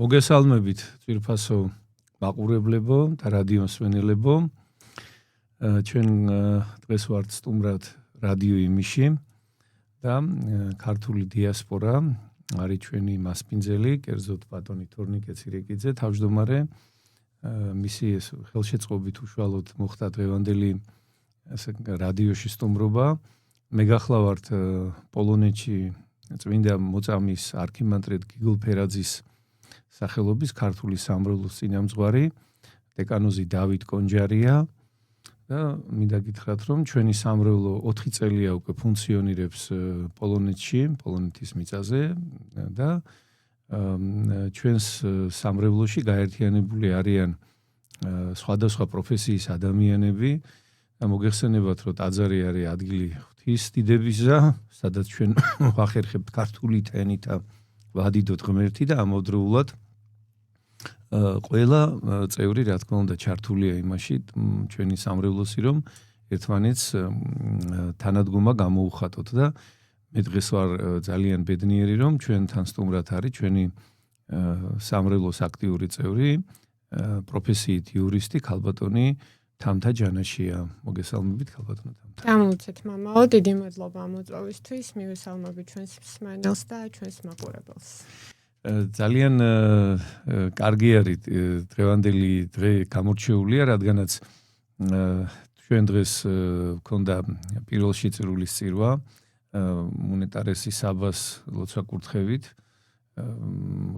მოგესალმებით ძვირფასო მაყურებლებო და რადიო მსმენელებო. ჩვენ დღეს ვართ სტუმრად რადიო იმიში და ქართული დიასპორა არის ჩვენი მასპინძელი, კერძოდ ბატონი თორნიკე ცირეკიძე, თავმჯდომარე. მისი ხელშეწყობით უშუალოდ მოხდა დღევანდელი რადიოში სტუმრობა. მე გახლავართ პოლონეთში წმინდა მოწამის არქიმანდრიტ გიგოლ ფერაძის სახელობის ქართული სამრევლოს წინამძღვარი, დეკანოზი დავით კონჯარია და მინდა გითხრათ, რომ ჩვენი სამრევლო 4 წელია უკვე ფუნქციონირებს პოლონეთში, პოლონეთის მიწაზე და ჩვენს სამრევლოში გაერთიანებული არიან სხვადასხვა პროფესიის ადამიანები და მოგეხსენებათ, რომ ტაძარი არის ადგილი ღვთის დიდებისა, სადაც ჩვენ ვახერხებთ ქართული ენით და ვადიდოთ ღმერთი და ამავდროულად ყველა წევრი, რა თქმა უნდა, ჩართულია იმაში ჩვენი სამრევლოსი, რომ ერთმანეთს თანადგომა გამოუხატოთ და მე დღეს ვარ ძალიან ბედნიერი, რომ ჩვენთან სტუმრად არის ჩვენი სამრევლოს აქტიური წევრი, პროფესიით იურისტი ქალბატონი თამთა ჯანაშია. მოგესალმებით ქალბატონო თამთა. გამოცეთ მამაო, დიდი მადლობა მოწვევისთვის, მივესალმებით ჩვენს მსმენელს და ჩვენს მაყურებელს. ძალიან კარგი არის დღევანდელი დღე გამორჩეულია, რადგანაც ჩვენ დღეს გვქონდა პირველში წირულის წირვა მონეტარესი საბას ლოცვა-კურთხევით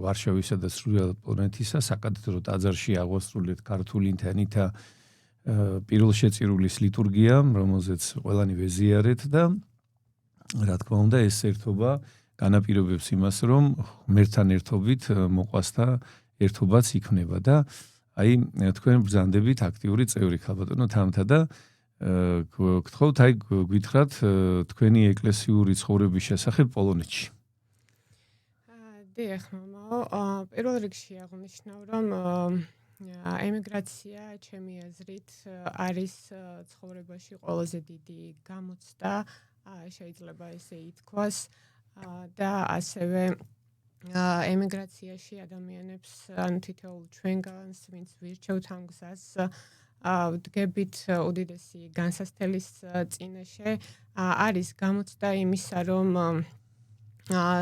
ვარშავისა და სრულ პოლონეთისა საკათედრო ტაძარში აღვასრულეთ ქართული ენითა პირველ შეწირულის ლიტურგია, რომელზეც ყველანი ვეზიარეთ და რა თქმა უნდა ეს ერთობა განაპირობებს იმას, რომ ღმერთთან ერთობით მოყვას და ერთობაც იქნება და აი თქვენ ბრძანდებით აქტიური წევრი ქალბატონო თამთა და გთხოვთ აი გითხრათ თქვენი ეკლესიური ცხოვრების შესახებ პოლონეთში. დიახ მამაო, პირველ რიგში აღნიშნავ, რომ ემიგრაცია ჩემი აზრით არის ცხოვრებაში ყველაზე დიდი გამოცდა, შეიძლება ესე ითქვას და ასევე ემიგრაციაში ადამიანებს ანუ თითოეულ ჩვენგანს, ვინც ვირჩევთ ამ გზას, ვდგებით უდიდესი განსასწრების წინაშე, არის გამოცდა იმისა, რომ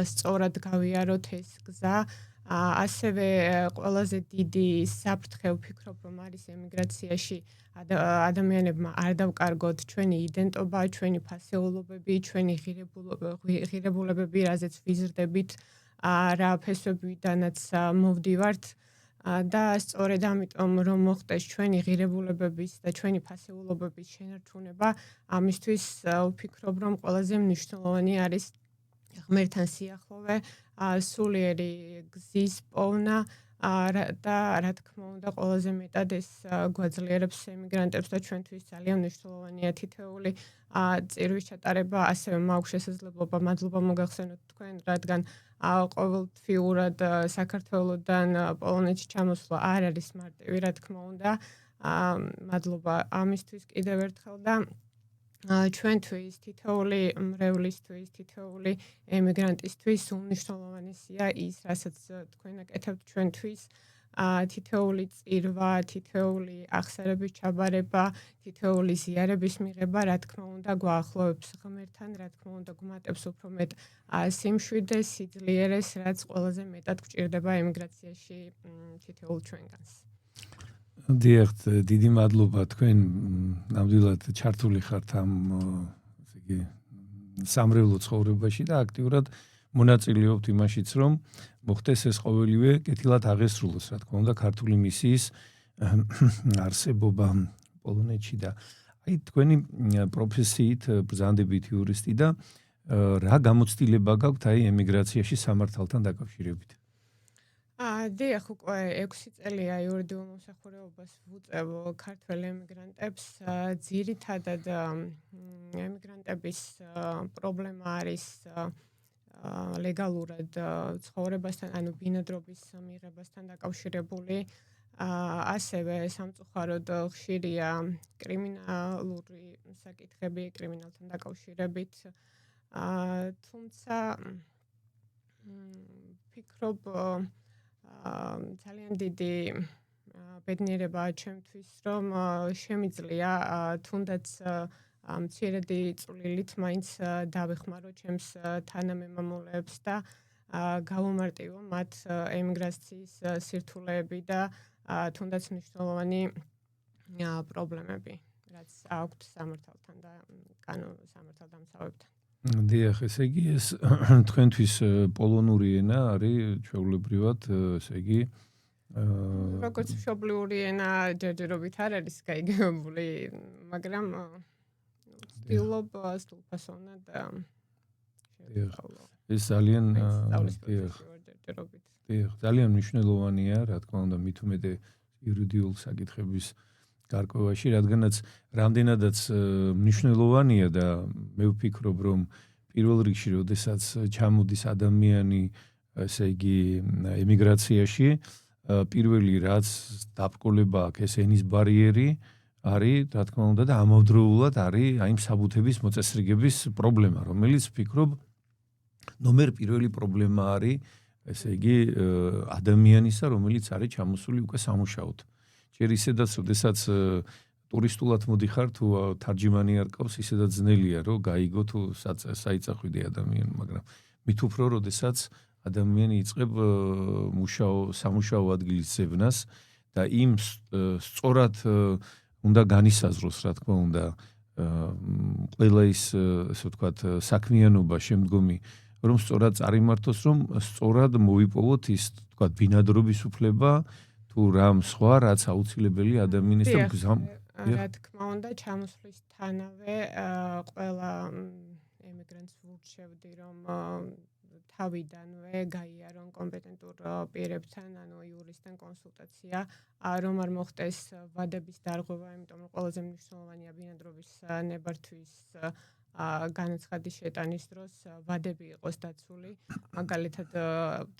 სწორად გავიაროთ ეს გზა. ასევე ყველაზე დიდი საფრთხე ვფიქრობ, რომ არის ემიგრაციაში ადამიანებმა არ დავკარგოთ ჩვენი იდენტობა, ჩვენი ფასეულობები, ჩვენი ღირებულებები, რაზეც ვიზრდებით, რა ფესვებიდანაც მოვდივართ და სწორედ ამიტომ რომ მოხდეს ჩვენი ღირებულებების და ჩვენი ფასეულობების შენარჩუნება, ამისთვის ვფიქრობ, რომ ყველაზე მნიშვნელოვანი არის ღმერთთან სიახლოვე, სულიერი გზის პოვნა და რა თქმა უნდა ყველაზე მეტად ეს გვაძლიერებს ემიგრანტებს და ჩვენთვის ძალიან მნიშვნელოვანია თითოეული წირვის ჩატარება, ასევე მაქვს შესაძლებლობა მადლობა მოგახსენოთ თქვენ, რადგან ყოველთვიურად საქართველოსდან პოლონეთში ჩამოსვლა არ არის მარტივი, რა თქმა უნდა. მადლობა ამისთვის კიდევ ერთხელ და ჩვენთვის თითოეული მრევლისთვის, თითოეული ემიგრანტისთვის უმნიშვნელოვანესია ის, რასაც თქვენ აკეთებთ ჩვენთვის, თითოეული წირვა, თითოეული აღსარების ჩაბარება, თითოეული ზიარების მიღება, რა თქმა უნდა, გვაახლოვებს ღმერთთან, რა თქმა უნდა, გვმატებს უფრო მეტ სიმშვიდეს, სიძლიერეს, რაც ყველაზე მეტად გვჭირდება ემიგრაციაში თითოეულ ჩვენგანს. დიახ, დიდი მადლობა თქვენ ნამდვილად ჩართული ხართ ამ ესე იგი სამრევლო ცხოვრებაში და აქტიურად მონაწილეობთ იმაშიც, რომ მოხდეს ეს ყოველივე კეთილად აღესრულოს, რა თქმა უნდა, ქართული მისიის არსებობა პოლონეთში და აი თქვენი პროფესიით ბრძანდებით იურისტი და რა გამოცდილება გაქვთ აი ემიგრაციაში სამართალთან დაკავშირებით? დიახ, უკვე 6 წელია იურიდიულ მომსახურებას ვუწევ ქართველ ემიგრანტებს. ძირითადად ემიგრანტების პრობლემა არის ლეგალურად ცხოვრებასთან, ანუ ბინადრობის მიღებასთან დაკავშირებული. ასევე სამწუხაროდ ხშირია კრიმინალური საკითხები კრიმინალთან დაკავშირებით. თუმცა ფიქრობ ძალიან დიდი ბედნიერებაა ჩემთვის, რომ შემიძლია თუნდაც მცირედი წვლილით მაინც დავეხმარო ჩემს თანამემამულეებს და გავუმარტივო მათ ემიგრაციის სირთულეები და თუნდაც მნიშვნელოვანი პრობლემები, რაც აქვთ სამართალთან და სამართალდამცავებთან. დიახ, ესე იგი ეს თქვენთვის პოლონური ენა არის ჩვეულებრივად, ესე იგი როგორც მშობლიური ენა ჯერჯერობით არ არის გაიგებული, მაგრამ ვცდილობ სრულფასოვნად შევსწავლო. ეს ძალიან ჯერჯერობით. დიახ, ძალიან მნიშვნელოვანია, რა თქმა უნდა, მით უმეტე იურიდიულ საკითხების გარკვევაში, რადგანაც რამდენადაც მნიშვნელოვანია და მე ვფიქრობ, რომ პირველ რიგში, როდესაც ჩამოდის ადამიანი, ესე იგი, ემიგრაციაში, პირველი რაც დაბრკოლება აქვს, ეს ენის ბარიერი არის, რა თქმა უნდა, და ამავდროულად არის აი საბუთების მოწესრიგების პრობლემა, რომელიც ვფიქრობ, ნომერ პირველი პრობლემა არის, ესე იგი, ადამიანისა, რომელიც არის ჩამოსული უკვე სამუშაოდ. ჯერ ისედაც, როდესაც ტურისტულად მოდიხარ, თუ თარჯიმანი არ ყავს, ისედაც ძნელია, რომ გაიგო თუ საიწახვიდე ადამიანი, მაგრამ მით უფრო, როდესაც ადამიანი იწყებ სამუშაო ადგილის ზევნას და იმ სწორად უნდა განისაზღვროს, რა თქმა უნდა, ყველა ის, ასე ვთქვათ, საქმიანობა შემდგომი, რომ სწორად წარიმართოს, რომ სწორად მოიპოვოთ ის, ვთქვათ, ბინადრობის უფლება თუ რამ სხვა, რაც აუცილებელი ადამიანის და რა თქმა უნდა, ჩამოსვლისთანავე ყველა ემიგრანტს ვურჩევდი, რომ თავიდანვე გაიარონ კომპეტენტურ პირებთან, ანუ იურისტთან კონსულტაცია, რომ არ მოხდეს ვადების დარღვევა, იმიტომ რომ ყველაზე მნიშვნელოვანია ბინადრობის ნებართვის განაცხადის შეტანის დროს ვადები იყოს დაცული. მაგალითად,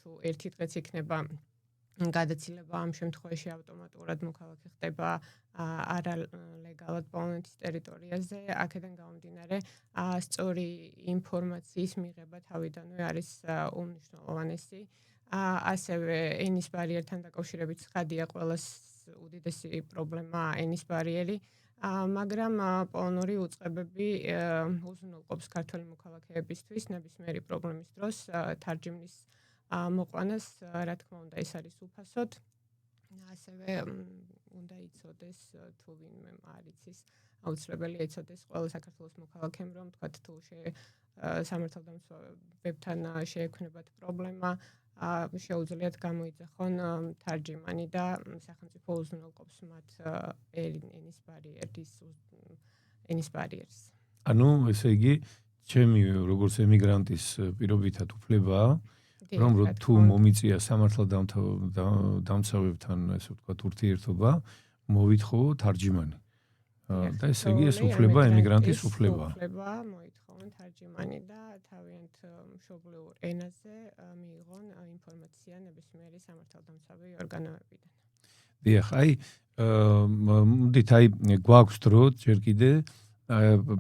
თუ ერთი დღეც იქნება გადაცილება, ამ შემთხვევაში ავტომატურად მოქალაქე ხდება არალეგალად პოლონეთის ტერიტორიაზე, აქედან გამომდინარე, სწორი ინფორმაციის მიღება თავიდანვე არის უმნიშვნელოვანესი. ასევე ენის ბარიერთან დაკავშირებით ცხადია, ყველას უდიდესი პრობლემაა ენის ბარიერი, მაგრამ პოლონური უწყებები უზრუნველყოფს ქართველი მოქალაქეებისთვის ნებისმიერი პრობლემის დროს თარჯიმნის მოყვანას, რა თქმა უნდა, ეს არის უფასოდ. ასევე უნდა იცოდეს, თუ ვინმე არ იცის, აუცილებელია იცოდეს ყველა საქართველოს მოქალაქემ, რომ თქვათ, თუ სამართალდამცავებებთან შეექმნებათ პრობლემა, შეუძლიათ გამოიძახონ თარჯიმანი და სახელმწიფო უზრუნველყოფს მათ ენის ბარიერს. ანუ, ესე იგი, ჩემი როგორც ემიგრანტის პირობითად უფლებაა, რომ თუ მომიწია სამართალდამცავებთან, ესე ვთქვათ, ურთიერთობა, მოვითხოვო თარჯიმანი. და ესე იგი, ეს უფლება ემიგრანტის უფლებაა. მოითხოვონ თარჯიმანი და თავიანთ მშობლიურ ენაზე მიიღონ ინფორმაცია ნებისმიერი სამართალდამცავი ორგანოებიდან. დიახ, მოდით, გვაქვს დრო ჯერ კიდე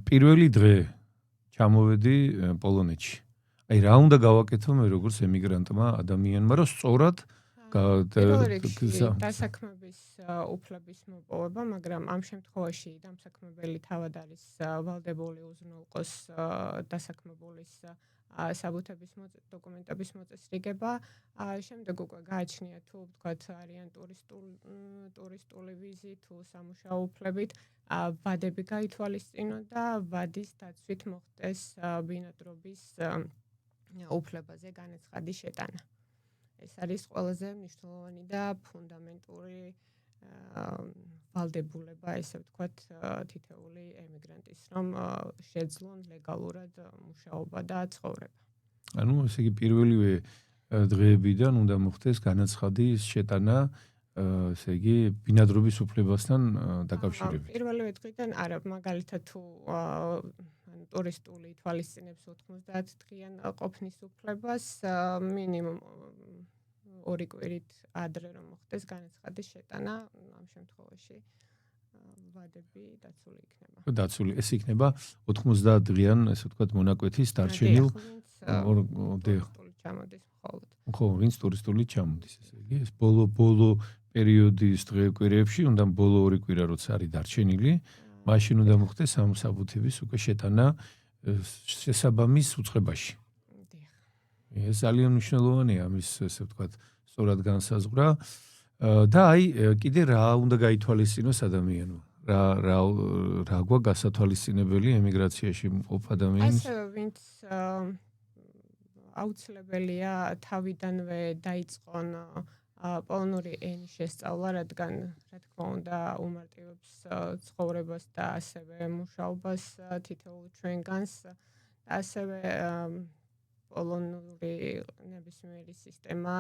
პირველი დღე ჩამოვედი პოლონეთში. რა უნდა გავაკეთო მე როგორც ემიგრანტმა ადამიანმა, რომ სწორად დასაქმების უფლების მოპოვება, მაგრამ ამ შემთხვევაში დამსაქმებელი თავად არის ვალდებული უზრუნველყოს დასაქმებულის საბუთების დოკუმენტების მოწესრიგება. შემდეგ უკვე გააჩნია თუ ვთქვათ არიან ტურისტული ვიზი თუ სამუშაო უფლებით, ვადები გაითვალისწინო და ვადის დაცვით მოხდეს ბინადრობის უფლებაზე განაცხადის შეტანა. ეს არის ყველაზე მნიშვნელოვანი და ფუნდამენტური ვალდებულება, ესე ვთქვათ, თითოეული ემიგრანტის, რომ შეძლონ ლეგალურად მუშაობა და ცხოვრება. ანუ, ესე იგი, პირველივე დღეებიდან უნდა მოხდეს განაცხადის შეტანა, ესე იგი, ბინადრობის უფლებასთან დაკავშირებით. პირველივე დღიდან არა, მაგალითად თუ ტურისტული თვალისწინებს 90 დღიან ყოფნის უფლებას, მინიმუმ 2 კვირით ადრე რომ მოხდეს განაცხადის შეტანა, ამ შემთხვევაში ვადები დაცული იქნება. დაცული ეს იქნება 90 დღიან, ესე ვთქვათ, მონაკვეთის დარჩენილ ტურისტული ჩამოდის მხოლოდ. ხო, ვინც ტურისტული ჩამოდის, ესე იგი, ეს ბოლო პერიოდის დღე-კვირებში, უნდა ბოლო 2 კვირა როცა არის დარჩენილი, მაშინ უნდა მოხდეს ამ საბუთების უკვე შეტანა შესაბამის უწყებაში. ეს ძალიან მნიშვნელოვანია ამის, ესე ვთქვათ, სწორად განსაზღვრა. და აი, კიდე რა უნდა გაითვალისწინოს ადამიანმა? რა გვა გასათვალისწინებელი ემიგრაციაში მყოფ ადამიანს? ასევე ვინც აუცილებელია თავიდანვე დაიწყონ პოლონური ენის შესწავლა, რადგან რა თქმა უნდა უმარტივებს ცხოვრებას და ასევე მუშაობას თითოეულ ჩვენგანს და ასევე პოლონური ნებისმიერი სისტემა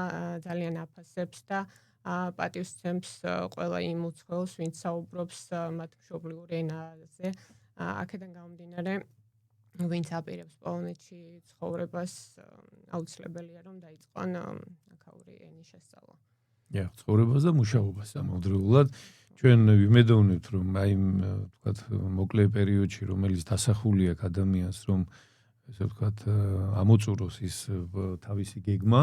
ძალიან აფასებს და პატივსცემს ყველა იმ უცხოელს, ვინც საუბრობს მათ მშობლიურ ენაზე. აქედან გამომდინარე, ვინც აპირებს პოლონეთში ცხოვრებას, აუცილებელია რომ დაიწყონ აქაური ენის შესწავლა. ცხოვრებას და მუშაობას ამავდროულად. ჩვენ ვიმედოვნებთ, რომ აი, ვთქვათ, მოკლე პერიოდში, რომელიც დასახული აქვს ადამიანს, რომ ესე ვთქვათ, ამოწუროს ის თავისი გეგმა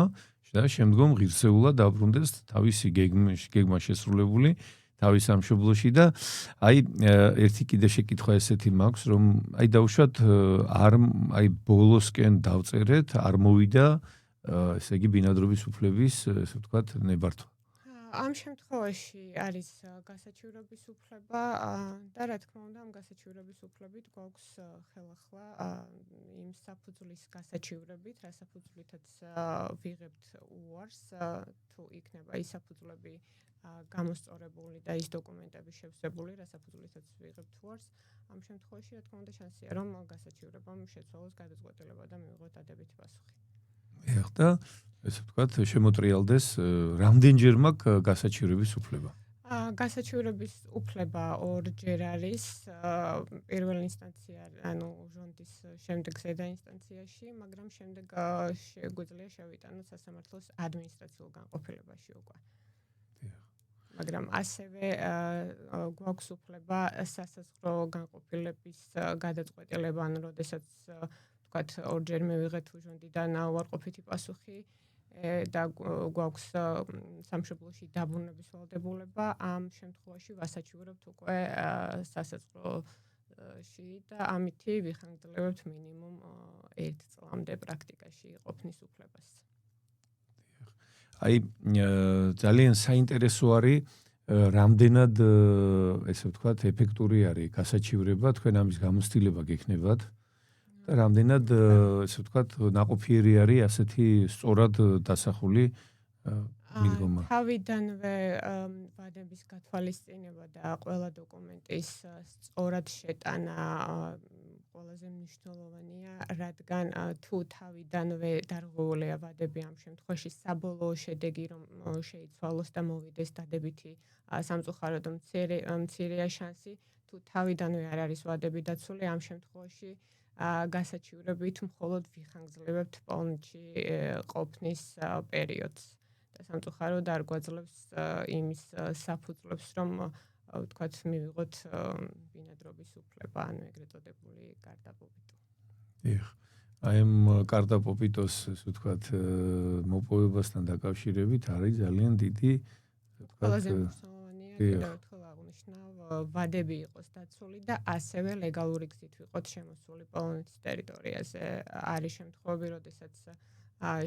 და შემდგომ ღირსეულად დაბრუნდეს თავისი გეგმა შესრულებული თავის სამშობლოში და აი ერთი კიდე შეკითხვა ესეთი მაქვს, რომ აი დავუშვათ აი ბოლოსკენ დავწერეთ, არ მოვიდა ესე იგი ბინადრობის უფლების, ესე ვთქვათ, ნებართვა. ამ შემთხვევაში არის გასაჩივრების უფლება და რა თქმა უნდა ამ გასაჩივრების უფლებით გვაქვს ხელახლა იმ საფუძვლის გასაჩივრებით, რა საფუძვლითაც ვიღებთ უარს, თუ იქნება ის საფუძვლები გამოსწორებული და ის დოკუმენტები შევსებული, რა საფუძვლითაც ვიღებთ უარს, ამ შემთხვევაში რა თქმა უნდა შანსია რომ გასაჩივრებამ შეცვალოს გადაწყვეტილება და მივიღოთ დადებითი პასუხი. ეხლა ესე ვთქვათ, შემოტრიალდეს რამდენჯერ მაქვს გასაჩივრების უფლება? გასაჩივრების უფლება ორჯერ არის, პირველ ინსტანცია, ანუ ჟონდის შემდეგ ზედა ინსტანციაში, მაგრამ შემდეგ შეგვიძლია შევიტანოთ სასამართლოს ადმინისტრაციულ განყოფილებაში უკვე. მაგრამ ასევე გვაქვს უფლება სასაზღვრო განყოფილების გადაწყვეტილება, ანუ როდესაც ვთქვათ, ორჯერ მივიღეთ ჟონდიდან უარყოფითი პასუხი და გვაქვს სამშობლოში დაბრუნების ვალდებულება, ამ შემთხვევაში ვასაჩივრებთ უკვე სასაზღვროში და ამითი ვიხანგრძლივებთ მინიმუმ 1 წლამდე პრაქტიკაში ყოფნის უფლებას. აი ძალიან საინტერესო არის რამდენად ესე ვთქვათ ეფექტური არის გასაჩივრება, თქვენ ამის გამოცდილება გექნებათ და რამდენად ესე ვთქვათ ნაყოფიერი არის ასეთი სწორად დასახული მიდგომა. თავიდანვე ვადების გათვალისწინება და ყველა დოკუმენტის სწორად შეტანა ყველაზე მნიშვნელოვანია, რადგან თუ თავიდანვე დარღვეულია ვადები ამ შემთხვევაში საბოლოო შედეგი რომ შეიცვალოს და მოვიდეს დადებითი სამწუხაროდ მცირეა შანსი, თუ თავიდანვე არ არის ვადები დაცული, ამ შემთხვევაში გასაჩივრებით მხოლოდ ვიხანგრძლივებთ პოლონეთში ყოფნის პერიოდს. და სამწუხაროდ არ გვაძლევს იმის საფუძვლებს, რომ ვთქვათ, მივიღოთ ბინადრობის უფლება, ანუ ეგრეთ წოდებული კარტაპოპიტო. აი ამ კარტაპოპიტოს, ესე ვთქვათ, მოპოვებასთან დაკავშირებით არის ძალიან დიდი, ვთქვათ, ყველაზე მნიშვნელოვანია კიდევ ერთხელ აღნიშნავ, ვადები იყოს დაცული და ასევე ლეგალური გზით ვიყოთ შემოსული პოლონეთის ტერიტორიაზე. არის შემთხვევები, როდესაც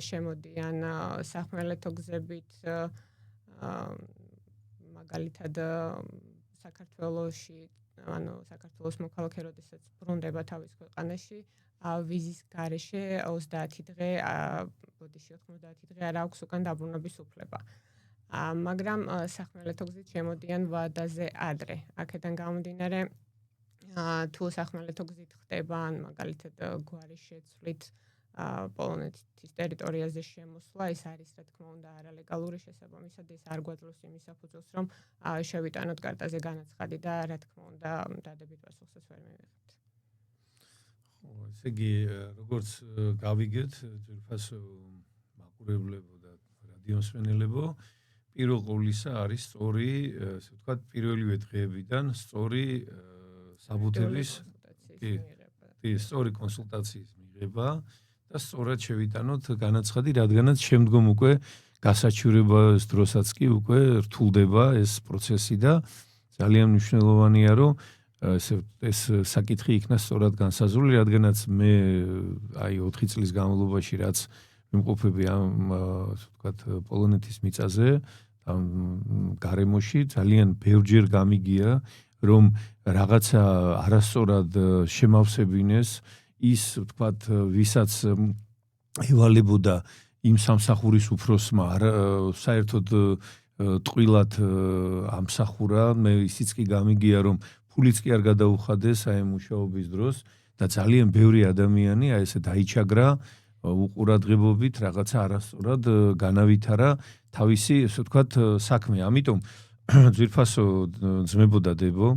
შემოდიან სახმელეთო გზებით, მაგალითად საქართველოში, ანუ საქართველოს მოქალაქე, როდესაც ბრუნდება თავის ქვეყანაში, ვიზის გარეშე 30 დღე, ბოდიში 90 დღე არ აქვს უკან დაბრუნების უფლება. მაგრამ სახმელეთო გზით შემოდიან ვადაზე ადრე. აქედან გამომდინარე, თუ სახმელეთო გზით ხდება, ან მაგალითად გვარის შეცვლით პოლონეთის ტერიტორიაზე შემოსვლა, ეს არის რა თქმა უნდა არალეგალური შესაბამისად, ეს არ გვაძლევს იმის საფუძველს, რომ შევიტანოთ კარტაზე განაცხადი და რა თქმა უნდა დადებით პასუხსაც ვერ მივიღებთ. ხო, ესე იგი, როგორც გავიგეთ, ძვირფასო მაყურებლებო და რადიომსმენელებო, პირველ ყოვლისა არის სწორი, ასე ვთქვათ, პირველივე დღეებიდან სწორი საბუთების სწორი კონსულტაციის მიღება და სწორად შევიტანოთ განაცხადი, რადგანაც შემდგომ უკვე გასაჩივრებას დროსაც კი უკვე რთულდება ეს პროცესი და ძალიან მნიშვნელოვანია, რომ ეს საკითხი იქნა სწორად განსაზღვრული, რადგანაც მე აი 4 წლის განმავლობაში რაც მიმყოფები ამ ასე ვთქვათ პოლონეთის მიწაზე ამ გარემოში ძალიან ბევრჯერ გამიგია რომ რაღაცა არასწორად შემავსებინეს ის ვთქვათ ვისაც ევალებოდა იმ სამსახურის უფროსმა საერთოდ ტყვილად ამსახურა მე ისიც კი გამიგია რომ ფულიც კი არ გადაუხადეს აი მუშაობის დროს და ძალიან ბევრი ადამიანი აი ესე დაიჩაგრა უყურადღებობით რაღაცა არასწორად განავითარა თავისი ასე ვთქვათ საქმე. ამიტომ ძვირფასო ძმებოდა დებო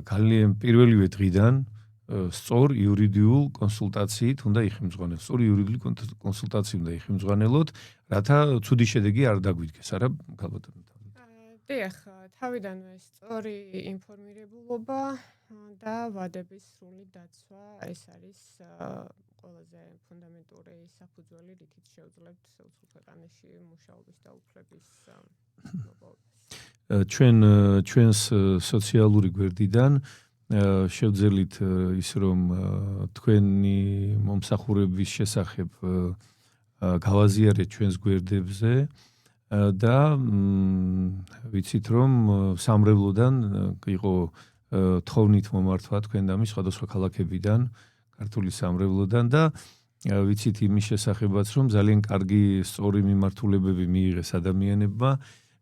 ძალიან პირველივე დღიდან სწორ იურიდიულ კონსულტაციით უნდა იხმძღვანელოს. სწორი იურიდიული კონსულტაცია უნდა იხმძღვანელოთ, რათა ცუდი შედეგი არ დაგვიდგეს, არა ქალბატონო. დიახ, თავიდანვე სწორი ინფორმირებულობა და ვადების სრული დაცვა ეს არის ყველაზე ფუნდამენტური საფუძველი, რითიც შევძლებთ უცხო ქვეყანაში მუშაობის და უფლების მოპოვებას. ჩვენს სოციალური გვერდიდან შევძელით ის რომ თქვენი მომსახურების შესახებ გავაზიარეთ ჩვენს გვერდებზე და ვიცით რომ სამრევლოდან იყო თხოვნით მომართვა თქვენ და მის სხვადასხვა ქალაქებიდან ქართული სამრევლოდან და ვიცით იმის შესახებაც რომ ძალიან კარგი სწორი მიმართულებები მიიღეს ადამიანებმა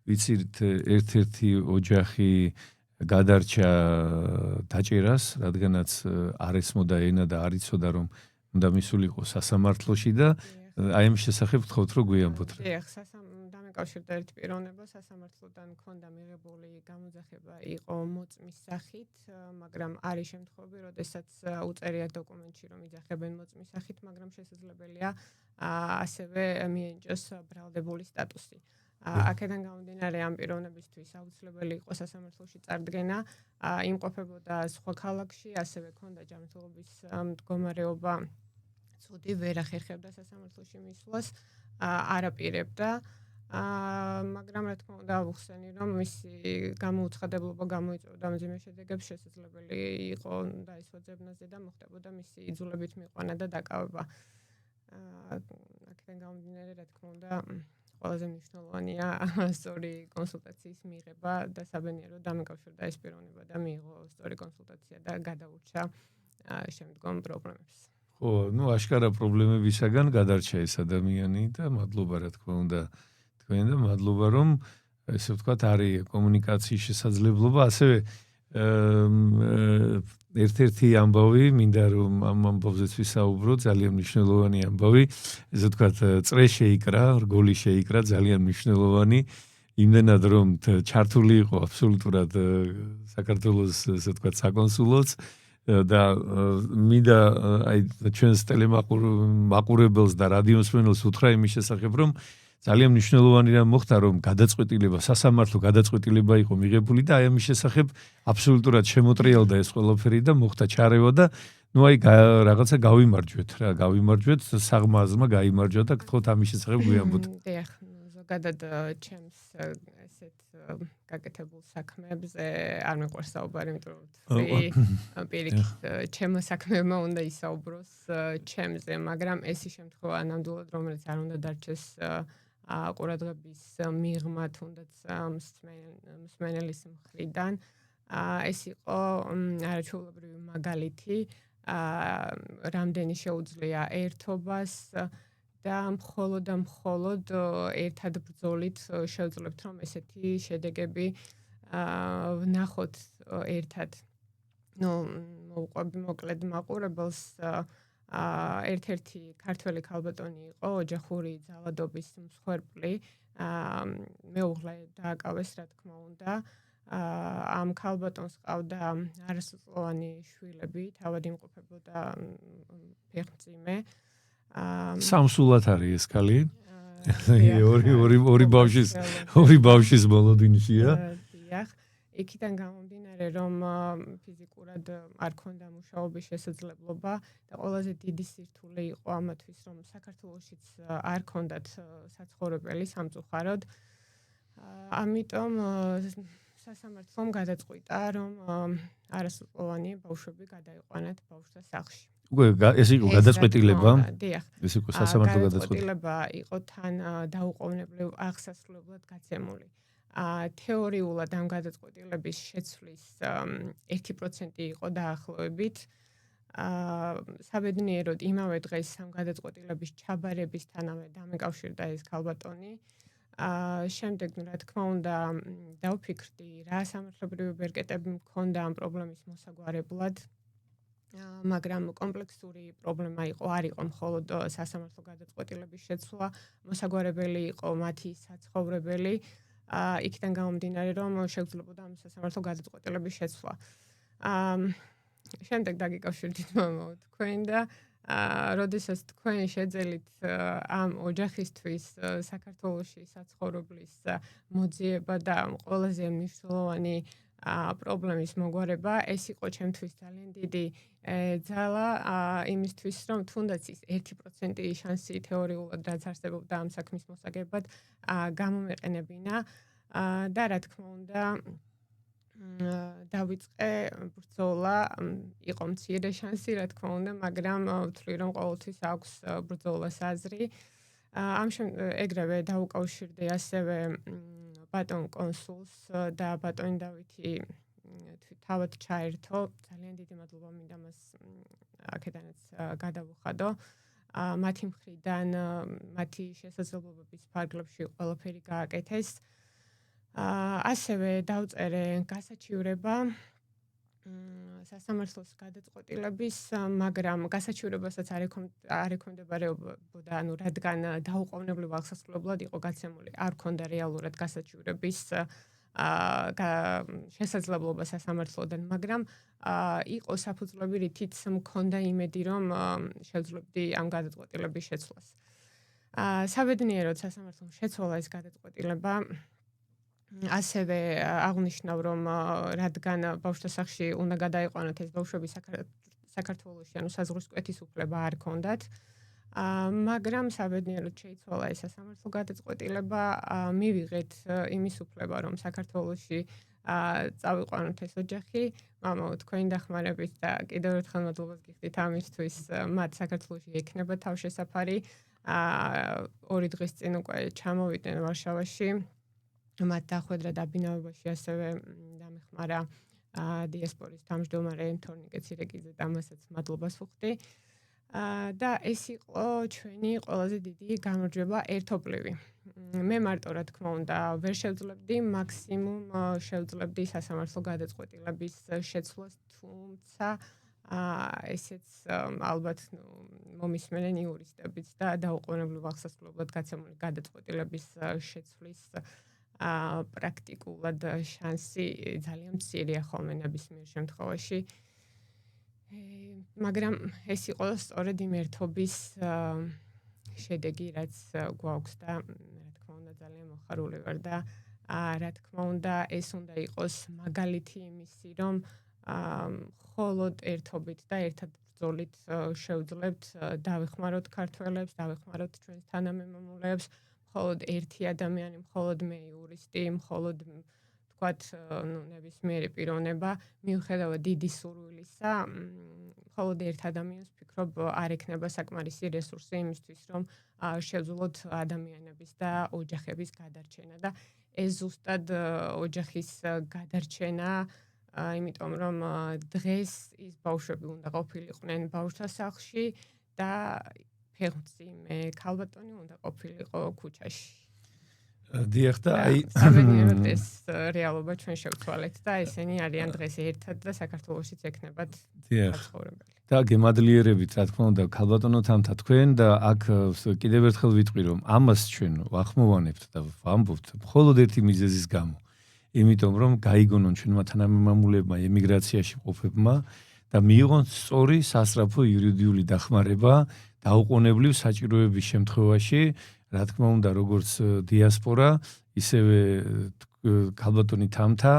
ვიცით ერთ-ერთი ოჯახი გადარჩა დაჭერას რადგანაც არ ესმოდა ენა და არ იცოდა რომ უნდა მისულიყო სასამართლოში და აი ამ შესახებ ვთხოვთ რომ გვიამბოთ რა. დიახ, დამეკავშირდა ერთ პიროვნება სასამართლოდან მქონდა მიღებული გამოძახება იყო მოწმის სახით, მაგრამ არის შემთხვევები, როდესაც უწერია დოკუმენტში რომ იძახებენ მოწმის სახით, მაგრამ შესაძლებელია ასევე მიენიჭოს ბრალდებული სტატუსი. აქედან გამომდინარე ამ პიროვნებისთვის აუცილებელი იყო სასამართლოში წარდგენა, იმყოფებოდა სხვა ქალაქში, ასევე ჰქონდა ჯანმრთელობის მდგომარეობა ცუდი, ვერ ახერხებდა სასამართლოში მისვლას, არაპირებდა, მაგრამ რა თქმა უნდა ვუხსენი რომ მისი გამოუცხადებლობა გამოიწვევდა მძიმე შედეგებს, შესაძლებელი იყო დაისვა ძებნაზე და მოხდებოდა მისი იძულებით მიყვანა და დაკავება. აქედან გამომდინარე რა თქმა უნდა ყველაზე მნიშვნელოვანია სწორი კონსულტაციის მიღება და საბედნიეროდ დამეკავშირდა ეს პიროვნება და მიიღო სწორი კონსულტაცია და გადაურჩა შემდგომ პრობლემებს. ხო, ну აშკარა პრობლემებისაგან გადარჩა ეს ადამიანი და მადლობა რა თქმა უნდა თქვენ და მადლობა რომ ესე ვთქვათ არის კომუნიკაციის შესაძლებლობა, ასევე ერთ-ერთი ამბავი მინდა რომ ამ ამბავზეც ვისაუბრო, ძალიან მნიშვნელოვანი ამბავი, ესე ვთქვათ წრე შეიკრა, რგოლი შეიკრა, ძალიან მნიშვნელოვანი, იმდენად რომ ჩართული იყო აბსოლუტურად საქართველოს ესე ვთქვათ საკონსულოც და მინდა აი ჩვენს ტელემაყურებელს და რადიომსმენელს უთხრა იმის შესახებ რომ ძალიან მნიშვნელოვანი რამ მოხდა რომ გადაწყვეტილება სასამართლო გადაწყვეტილება იყო მიღებული და აი ამის შესახებ აბსოლუტურად შემოტრიალდა ეს ყველაფერი და მოხდა ჩარევა და ну აი რაღაცა გავიმარჯვეთ რა გავიმარჯვეთ საღმაზმა გაიმარჯვა და გთხოვთ ამის შესახებ გვიამბოთ. დიახ, ზოგადად ჩემს ესეთ გაკეთებულ საქმეებზე არ მეყვარს საუბარი, იმიტომ რომ პირიქით ჩემო საქმეებმა უნდა ისაუბროს ჩემზე, მაგრამ ეს ის შემთხვევა ნამდვილად რომელიც არ უნდა დარჩეს ყურადღების მიღმა თუნდაც მსმენელის მხრიდან ეს იყო არაჩვეულებრივი მაგალითი რამდენი შეუძლია ერთობას და მხოლოდ ერთად ბრძოლით შევძლებთ რომ ესეთი შედეგები ვნახოთ ერთად. ნუ მოვყვები მოკლედ მაყურებელს ერთ-ერთი ქართველი ქალბატონი იყო ოჯახური ძალადობის მსხვერპლი, მეუღლე დააკავეს რა თქმა უნდა. ამ ქალბატონს ყავდა არასრულოვანი შვილები, თავად იმყოფებოდა ფეხმძიმე. სამსულად არის ეს ქალი. ორი ბავშვის მოლოდინშია. დიახ. იქიდან გამომდინარე, რომ ფიზიკურად არ ქონდა მუშაობის შესაძლებლობა და ყველაზე დიდი სირთულე იყო ამათვის, რომ საქართველოშიც არ ქონდათ საცხოვრებელი სამწუხაროდ. ამიტომ სასამართლომ გადაწყვიტა, რომ არასრულოვანი ბავშვები გადაიყვანათ ბავშვთა სახლში. უკვე ეს იყო გადაწყვეტილება. დიახ. ეს იყო სასამართლო გადაწყვეტილება. გადაწყვეტილება იყო თან დაუყოვნებლივ აღსასრულებლად გაცემული. თეორიულად ამ გადაწყვეტილების შეცვლის 1% იყო დაახლოებით. საბედნიეროდ იმავე დღეს ამ გადაწყვეტილების ჩაბარებისთანავე დამეკავშირდა ეს ქალბატონი. შემდეგ, რა თქმა უნდა, დავფიქრდი, რა სამართლებრივი ბერკეტები მქონდა ამ პრობლემის მოსაგვარებლად. მაგრამ კომპლექსური პრობლემა არ იყო მხოლოდ სასამართლო გადაწყვეტილების შეცვლა, მოსაგვარებელი იყო მათი საცხოვრებელი. იქიდან გამომდინარე, რომ შეგვიძლებოდა ამ სასამართლო გადაწყვეტილების შეცვლა. შემდეგ დაგიკავშირდით თქვენ და როდესაც თქვენ შეძელით ამ ოჯახისთვის საქართველოში საცხოვრებლის მოძიება და ყველაზე მნიშვნელოვანი პრობლემის მოგვარება, ეს იყო ჩემთვის ძალიან დიდი ძალა იმისთვის, რომ თუნდაც ის 1% შანსი თეორიულად რაც არსებობდა ამ საქმის მოსაგებად გამომეყენებინა და რა თქმა უნდა დავიწყე ბრძოლა, იყო მცირე შანსი, რა თქმა უნდა, მაგრამ ვთვლი, რომ ყოველთვის აქვს ბრძოლას აზრი. ეგრევე დაუკავშირდი ასევე ბატონ კონსულს და ბატონი დავითი თავად ჩაერთო. ძალიან დიდი მადლობა მინდა მას აქედანაც გადავუხადო. მათი მხრიდან მათი შესაძლებლობების ფარგლებში ყველაფერი გააკეთეს. ასევე დავწერე გასაჩივრება სასამართლოს გადაწყვეტილების, მაგრამ გასაჩივრებასაც არ ექვემდებარებოდა, რადგან დაუყოვნებლივ აღსასრულებლად იყო გაცემული, არ ქონდა რეალურად გასაჩივრების შესაძლებლობა სასამართლოდან, მაგრამ იყო საფუძვლები, რითიც მქონდა იმედი, რომ შევძლებდი ამ გადაწყვეტილების შეცვლას. საბედნიეროდ სასამართლომ შეცვალა ეს გადაწყვეტილება. ასევე აღნიშნავ, რომ რადგან ბავშვთა სახლში უნდა გადაიყვანოთ ეს ბავშვები საქართველოში, ანუ საზღვრისკვეთის უფლება არ ქონდათ. მაგრამ საბედნიეროდ შეიცვალა ეს სასამართლო გადაწყვეტილება, მივიღეთ იმის უფლება, რომ საქართველოში წავიყვანოთ ეს ოჯახი. მამაო, თქვენი დახმარებით და კიდევ ერთხელ მადლობას გიხდით ამისთვის, მათ საქართველოში ექნება თავშესაფარი. 2 დღის წინ უკვე ჩამოვიდნენ ვარშავაში. მათ დახვედრა დაბინავებაში ასევე დამეხმარა დიასპორის თავმჯდომარე თორნიკე ცირეკიძე და მასაც მადლობას ვუხდი. და ეს იყო ჩვენი ყველაზე დიდი გამარჯვება ერთობლივი. მე მარტო რა თქმა უნდა ვერ შევძლებდი, მაქსიმუმ შევძლებდი სასამართლო გადაწყვეტილების შეცვლას, თუმცა ესეც ალბათ მომისმენენ იურისტებიც და დაუყოვნებლივ აღსასრულებლად გაცემული გადაწყვეტილების შეცვლის პრაქტიკულად შანსი ძალიან მცირეა ხოლმე ნებისმიერ შემთხვევაში. მაგრამ ეს იყო სწორედ იმ ერთობის შედეგი, რაც გვაქვს და რა თქმა უნდა ძალიან მოხარული ვარ და რა თქმა უნდა ეს უნდა იყოს მაგალითი იმისი, რომ მხოლოდ ერთობით და ერთად ბრძოლით შევძლებთ დავეხმაროთ ქართველებს, დავეხმაროთ ჩვენს თანამემამულეებს. მხოლოდ ერთი ადამიანი, მხოლოდ მე იურისტი, მხოლოდ თქვათ, ნებისმიერი პიროვნება, მიუხედავად დიდი სურვილისა, მხოლოდ ერთ ადამიანს ვფიქრობ, არ ექნება საკმარისი რესურსი იმისთვის, რომ შევძლოთ ადამიანების და ოჯახების გადარჩენა და ეს ზუსტად ოჯახის გადარჩენა, იმიტომ რომ დღეს ის ბავშვები უნდა ყოფილიყვნენ ბავშვთა სახლში და ფეხმძიმე ქალბატონი უნდა ყოფილიყო ქუჩაში. დიახ და საბედნიეროდ ეს რეალობა ჩვენ შევცვალეთ და ესენი არიან დღეს ერთად და საქართველოშიც ექნებათ საცხოვრებელი. და გემადლიერებით, რა თქმა უნდა, ქალბატონო თამთა თქვენ და აქ კიდევ ერთხელ ვიტყვი, რომ ამას ჩვენ ვახმოვანებთ და ვამბობთ მხოლოდ ერთი მიზეზის გამო. იმიტომ რომ გაიგონონ ჩვენმა თანამემამულებმა ემიგრაციაში მყოფებმა და მიიღონ სწორი სასწრაფო იურიდიული დახმარება დაუყოვნებლივ საჭიროების შემთხვევაში, რა თქმა უნდა, როგორც დიასპორა, ისევე ქალბატონი თამთა,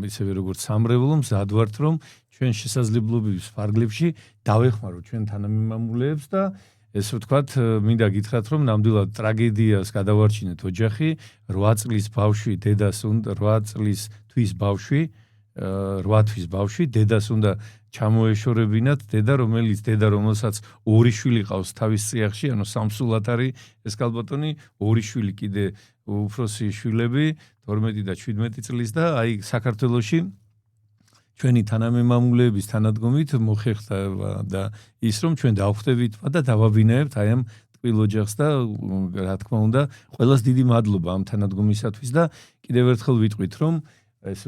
ისევე როგორც სამრევლო მზად ვართ, რომ ჩვენ შესაძლებლობების ფარგლებში დავეხმაროთ ჩვენ თანამემამულეებს და ესე ვთქვათ, მინდა გითხრათ, რომ ნამდვილად ტრაგედიას გადავარჩინეთ ოჯახი, 8 წლის ბავშვი, დედას უნდა 8 წლის თვის ბავშვი, 8 თვის ბავშვი, დედას უნდა ჩამოეშორებინათ, დედა რომელსაც 2 შვილი ყავს თავის წიაღში, ანუ სამსულად არის ეს ქალბატონი, 2 შვილი კიდე უფროსი შვილები, 12 და 17 წლის და აი საქართველოში ჩვენი თანამემამულეების თანადგომით მოხერხდა და ის რომ ჩვენ დავხვდებით და დავაბინაებთ აი ამ ტკბილ ოჯახს და რა თქმა უნდა ყველას დიდი მადლობა ამ თანადგომისათვის და კიდევ ერთხელ ვიტყვით რომ ეს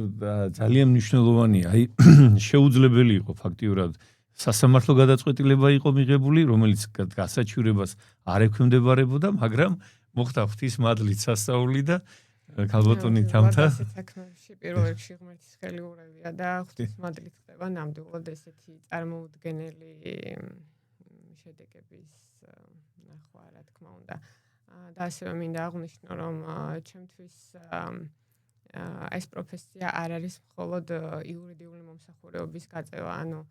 ძალიან მნიშვნელოვანია აი შეუძლებელი იყო ფაქტიურად სასამართლო გადაწყვეტილება იყო მიღებული რომელიც გასაჩივრებას არ ექვემდებარებოდა მაგრამ მოხდა ღვთისმადლით სასწაული და ქალბატონი თამთა საქმეში პირველ რიგში ღმერთის ხელიურევია და ღვთისმადლით ხდება ნამდვილად ესეთი წარმოუდგენელი შედეგების ნახვა რა თქმა უნდა და ასევე მინდა აღვნიშნო რომ ჩემთვის ეს პროფესია არ არის მხოლოდ იურიდიული მომსახურების გაწევა ანუ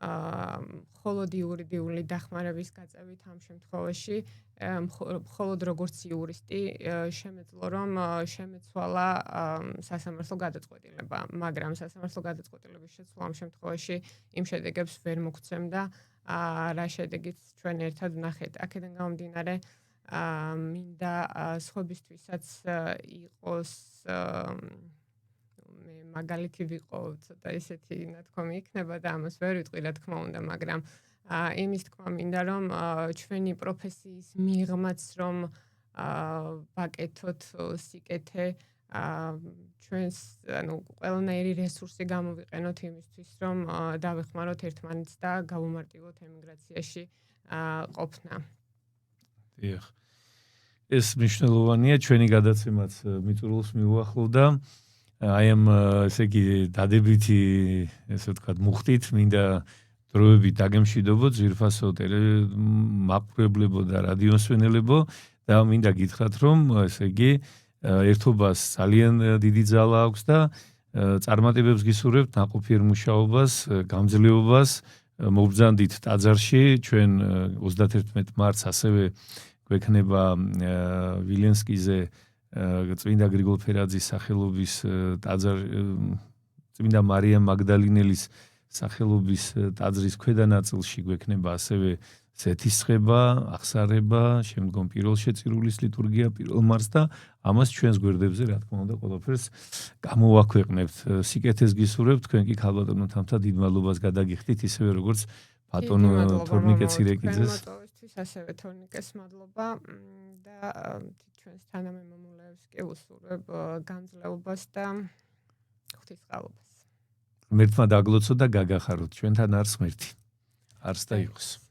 მხოლოდ იურიდიული დახმარების გაწევით ამ შემთხვევაში მხოლოდ როგორც იურისტი შემეძლო რომ შემეცვალა სასამართლო გადაწყვეტილება, მაგრამ სასამართლო გადაწყვეტილების შეცვლა ამ შემთხვევაში იმ შედეგებს ვერ მოგცემდა, რა შედეგიც ჩვენ ერთად ვნახეთ. აქედან გამომდინარე, მინდა სხვებისთვისაც იყოს მაგალითი ვიყო, ცოტა ისეთი ნათქვამი იქნება და ამას ვერ ვიტყვი რა თქმა უნდა, მაგრამ იმის თქმა მინდა რომ ჩვენი პროფესიის მიღმაც რომ ვაკეთოთ სიკეთე ჩვენს ანუ ყველანაირი რესურსი გამოვიყენოთ იმისთვის რომ დავეხმაროთ ერთმანეთს და გავუმარტივოთ ემიგრაციაში ყოფნა. დიახ. ეს მნიშვნელოვანია ჩვენი გადაცემაც მიწურულს მიუახლოვდა აი ამ ესე იგი დადებითი ესე ვთქვათ მუხტით მინდა დროებით დაგემშვიდობოთ ძვირფასო მაყურებლებო და რადიოსვენელებო და მინდა გითხრათ რომ ესე იგი ერთობას ძალიან დიდი ძალა აქვს და წარმატებებს გისურვებთ ნაყოფიერ მუშაობას, გამძლეობას, მობრძანდით ტაძარში ჩვენ 31 მარტს ასევე გვექნება ვილენსკიზე წმინდა გრიგოლ ფერაძის სახელობის ტაძარ წმინდა მარიამ მაგდალინელის სახელობის ტაძრის ქვედა ნაწილში გვექნება ასევე ზეთისხება, აღსარება, შემდგომ პირველ შეწირულის ლიტურგია 1 მარტს და ამას ჩვენს გვერდებზე რა თქმა უნდა ყველაფერს გამოვაქვეყნებთ. სიკეთეს გისურვებთ, თქვენ კი ქალბატონო თამთა დიდ მადლობას გადაგიხდით ისევე როგორც ბატონო თორნიკე ცირეკიძეს. ასევე თორნიკეს მადლობა და ჩვენს თანამემამულეებს კი ვუსურვებ განძლეობას და ღვთისყალობას. ღმერთმა დაგლოცოთ და გაგახაროთ ჩვენთან არს ღმერთი. არს და იყოს.